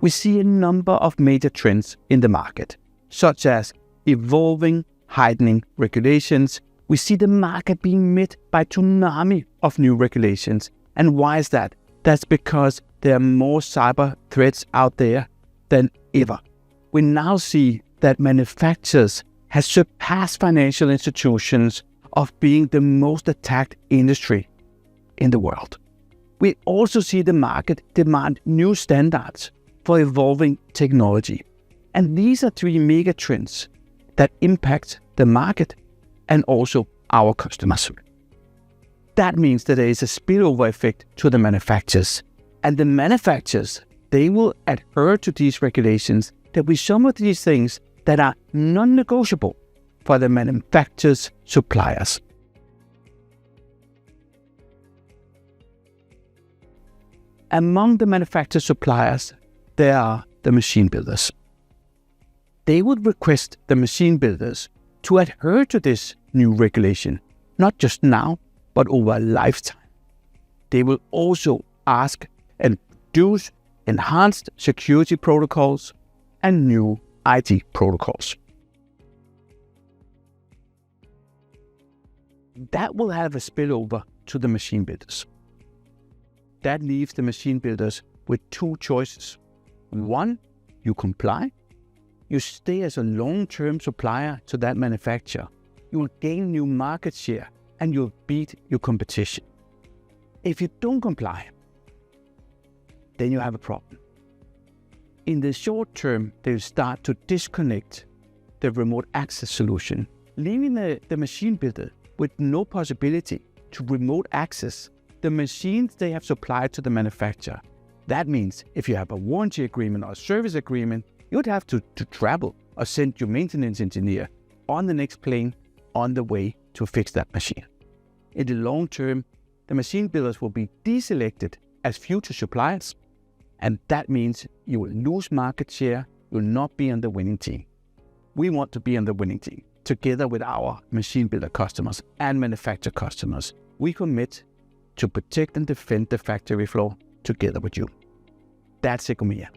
we see a number of major trends in the market, such as evolving, heightening regulations. We see the market being met by a tsunami of new regulations. And why is that? That's because there are more cyber threats out there than ever. We now see that manufacturers have surpassed financial institutions of being the most attacked industry in the world. We also see the market demand new standards for evolving technology. And these are three mega trends that impact the market and also our customers. That means that there is a spillover effect to the manufacturers. And the manufacturers, they will adhere to these regulations. There will be some of these things that are non-negotiable for the manufacturers' suppliers. Among the manufacturer suppliers, there are the machine builders. They would request the machine builders to adhere to this new regulation, not just now, but over a lifetime. They will also ask and produce enhanced security protocols and new IT protocols. That will have a spillover to the machine builders. That leaves the machine builders with two choices. One, you comply. You stay as a long-term supplier to that manufacturer. You will gain new market share and you'll beat your competition. If you don't comply, then you have a problem. In the short term, they'll start to disconnect the remote access solution, leaving the machine builder with no possibility to remote access the machines they have supplied to the manufacturer. That means if you have a warranty agreement or a service agreement, you'd have to travel or send your maintenance engineer on the next plane on the way to fix that machine. In the long term, the machine builders will be deselected as future suppliers, and that means you will lose market share, you will not be on the winning team. We want to be on the winning team. Together with our machine builder customers and manufacturer customers, we commit to protect and defend the factory floor together with you. That's Secomea.